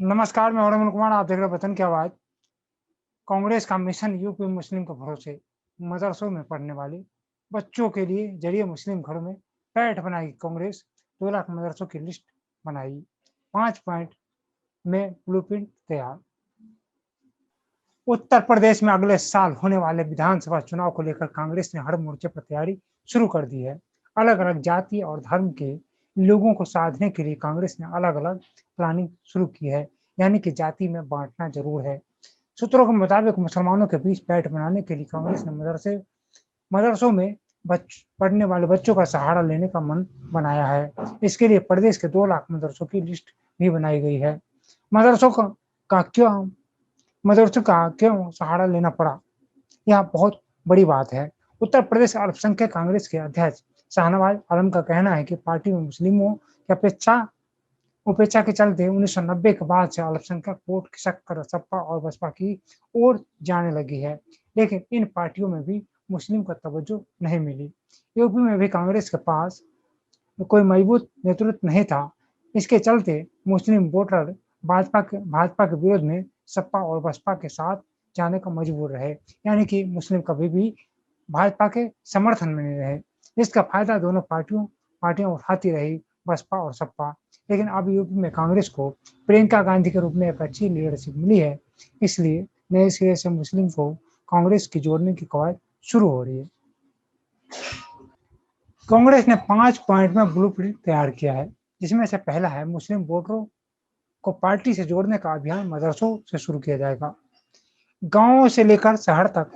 नमस्कार, मैं अरुण कुमार, आप देख रहे हैं वतन की आवाज़। कांग्रेस का मिशन यूपी मुस्लिम के भरोसे, मदरसों में पढ़ने वाले बच्चों के लिए जरिए मुस्लिम घरों में पैठ बनाई कांग्रेस। 2 लाख मदरसों की लिस्ट बनाई, 5 पॉइंट में ब्लूप्रिंट तैयार। उत्तर प्रदेश में अगले साल होने वाले विधानसभा चुनाव को लेकर कांग्रेस ने हर मोर्चे पर तैयारी शुरू कर दी है। अलग अलग जाति और धर्म के लोगों को साधने के लिए कांग्रेस ने अलग अलग प्लानिंग शुरू की है, यानी कि जाति में बांटना जरूर है। सूत्रों के मुताबिक मुसलमानों के बीच पैठ बनाने के लिए कांग्रेस ने मदरसों में पढ़ने वाले बच्चों का सहारा लेने का मन बनाया है। इसके लिए प्रदेश के 2 लाख मदरसों की लिस्ट भी बनाई गई है। मदरसों का क्यों मदरसों का क्यों सहारा लेना पड़ा, यह बहुत बड़ी बात है। उत्तर प्रदेश अल्पसंख्यक कांग्रेस के अध्यक्ष शाहनवाज आलम का कहना है कि पार्टी में मुस्लिमों की उपेक्षा के चलते 1990 के बाद से अल्पसंख्यक वोट खिसक कर सपा और बसपा की ओर जाने लगी है, लेकिन इन पार्टियों में भी मुस्लिम का तवज्जो नहीं मिली। यूपी में भी कांग्रेस के पास कोई मजबूत नेतृत्व नहीं था। इसके चलते मुस्लिम वोटर भाजपा के विरोध में सपा और बसपा के साथ जाने को मजबूर रहे, यानी कि मुस्लिम कभी भी भाजपा के समर्थन में नहीं रहे। इसका फायदा दोनों पार्टियां उठाती रही, बसपा और सपा। लेकिन अब यूपी में कांग्रेस को प्रियंका गांधी के रूप में एक अच्छी लीडरशिप मिली है, इसलिए नए सिरे से मुस्लिम को कांग्रेस की जोड़ने की कवायद शुरू हो रही है। कांग्रेस ने 5 पॉइंट में ब्लूप्रिंट तैयार किया है, जिसमें से पहला है मुस्लिम वोटरों को पार्टी से जोड़ने का अभियान मदरसों से शुरू किया जाएगा। गांवों से लेकर शहर तक,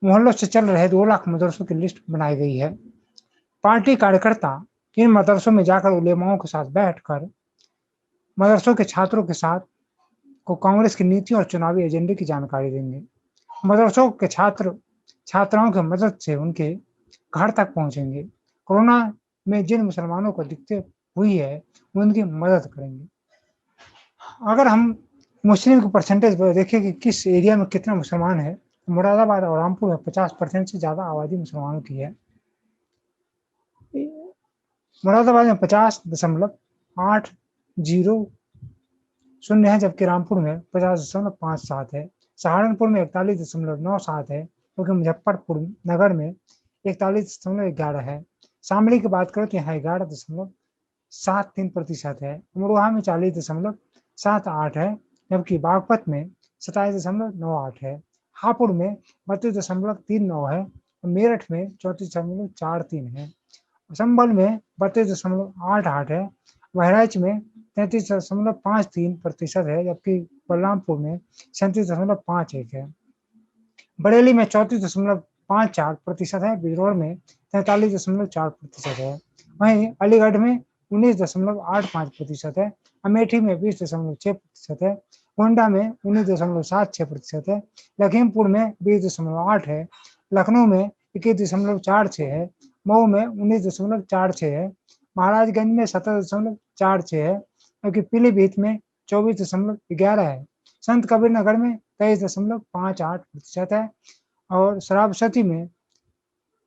मोहल्लों से चल रहे 2 लाख मदरसों की लिस्ट बनाई गई है। पार्टी कार्यकर्ता इन मदरसों में जाकर उलेमाओं के साथ बैठकर मदरसों के छात्रों के साथ को कांग्रेस की नीति और चुनावी एजेंडे की जानकारी देंगे। मदरसों के छात्राओं की मदद से उनके घर तक पहुंचेंगे। कोरोना में जिन मुसलमानों को दिक्कत हुई है, उनकी मदद करेंगे। अगर हम मुस्लिम के परसेंटेज देखें कि किस एरिया में कितना मुसलमान है, मुरादाबाद और रामपुर में 50% से ज्यादा आबादी मुसलमानों की है। मुरादाबाद में 50.80 है, जबकि रामपुर में 50.57 है। सहारनपुर में 41.97 है, क्योंकि मुजफ्फरपुर नगर में 41.11 है। शामली की बात करें तो यहाँ 11.73% है। अमरोहा में 40.78 है, जबकि बागपत में 27.98 है। हापुड़ में 32.39 है, मेरठ में 34.43 है। संभल में 32.88 है। बहराइच में 33.53% है, जबकि बलरामपुर में 37.51 है। बरेली में 34.54% है। बिजनौर में 43.4% है। वहीं अलीगढ़ में 19.85% है। अमेठी में 20.6% है। गोंडा में 19.76% है। लखीमपुर में 20.8 है। लखनऊ में 21.46 है। मऊ में 19.46 है। महाराजगंज में 17.46 है, जबकि पीलीभीत में 24.11 है। संत कबीर नगर में 23.58% है और श्रावस्ती में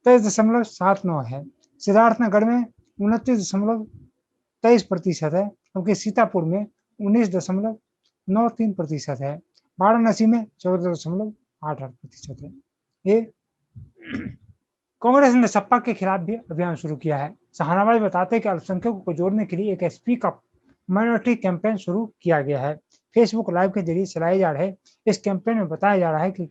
23.79 है। सिद्धार्थनगर में 29.23% है, जबकि सीतापुर में 19.93% है। वाराणसी में 14.88% है। ये कांग्रेस ने सपा के खिलाफ भी अभियान शुरू किया है। सहानाबाद बताते हैं कि अल्पसंख्यकों को जोड़ने के लिए एक स्पीक अप माइनॉरिटी कैंपेन शुरू किया गया है। फेसबुक लाइव के जरिए चलाए जा रहे इस कैंपेन में बताया जा रहा है कि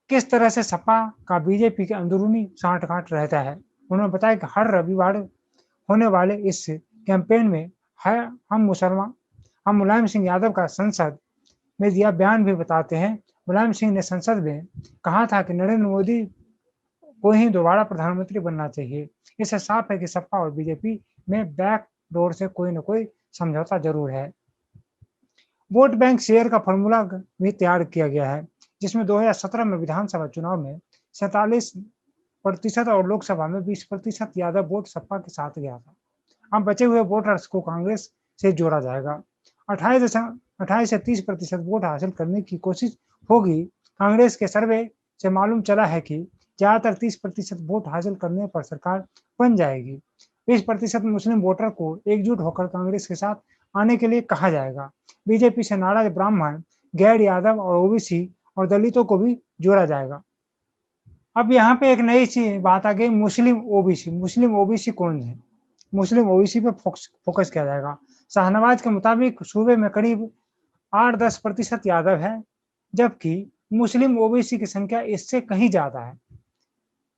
किस तरह से सपा का बीजेपी के अंदरूनी सांठ-गांठ रहता है। उन्होंने बताया कि हर रविवार होने वाले इस कैंपेन में है हम मुलायम सिंह यादव का संसद में दिया बयान भी बताते हैं। मुलायम सिंह ने संसद में कहा था कि नरेंद्र मोदी को ही दोबारा प्रधानमंत्री बनना चाहिए। इससे साफ है कि सपा और बीजेपी में बैक डोर से कोई न कोई समझौता जरूर है। वोट बैंक शेयर का फॉर्मूला भी तैयार किया गया है, जिसमें 2017 में विधानसभा चुनाव में 47% और लोकसभा में 20% यादव वोट सपा के साथ गया था। अब बचे हुए वोटर्स को कांग्रेस से जोड़ा जाएगा। 28 से 30% वोट हासिल करने की कोशिश होगी। कांग्रेस के सर्वे से मालूम चला है कि ज्यादातर 30% वोट हासिल करने पर सरकार बन जाएगी। 20% मुस्लिम वोटर को एकजुट होकर कांग्रेस के साथ आने के लिए कहा जाएगा। बीजेपी से नाराज ब्राह्मण, गैर यादव और ओबीसी और दलितों को भी जोड़ा जाएगा। अब यहाँ पे एक नई चीज बात आ गई, मुस्लिम ओबीसी। मुस्लिम ओबीसी कौन है? मुस्लिम ओबीसी पे फोकस किया जाएगा। शाहनवाज के मुताबिक सूबे में करीब 8-10% यादव है, जबकि मुस्लिम ओबीसी की संख्या इससे कहीं ज्यादा है।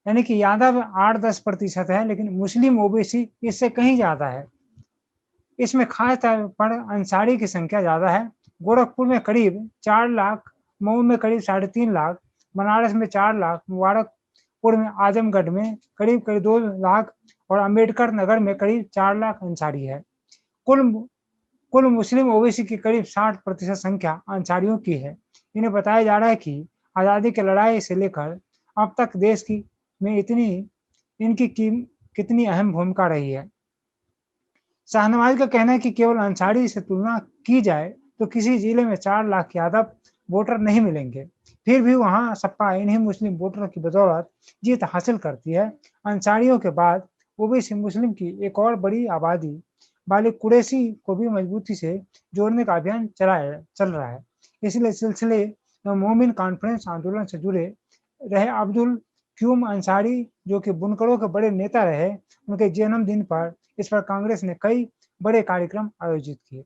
यानी कि यादव 8-10% है, लेकिन मुस्लिम ओबीसी इससे कहीं ज्यादा है। इसमें खास तौर पर अंसारी की संख्या ज्यादा है। गोरखपुर में करीब 4 लाख, मऊ में करीब 3.5 लाख, बनारस में 4 लाख, मुबारकपुर में, आजमगढ़ में करीब करीब 2 लाख और अम्बेडकर नगर में करीब 4 लाख अंसारी है। कुल कुल मुस्लिम ओबीसी की करीब 60% संख्या अंसारियों की है। इन्हें बताया जा रहा है कि आज़ादी की लड़ाई से लेकर अब तक देश की में इनकी कितनी अहम भूमिका रही है। शाहनवाज का कहना है कि केवल अंसारी से तुलना की जाए तो किसी जिले में 4 लाख यादव वोटर नहीं मिलेंगे, फिर भी वहां सपा इन्हीं मुस्लिम वोटरों की बदौलत जीत हासिल करती है। अंसारियों के बाद ओबीसी मुस्लिम की एक और बड़ी आबादी वाले कुरैशी को भी मजबूती से जोड़ने का अभियान चल रहा है। इसलिए सिलसिले मोमिन कॉन्फ्रेंस आंदोलन से जुड़े रहे अब्दुल क्यूम अंसारी, जो कि बुनकरों के बड़े नेता रहे, उनके जन्मदिन पर इस पर कांग्रेस ने कई बड़े कार्यक्रम आयोजित किए।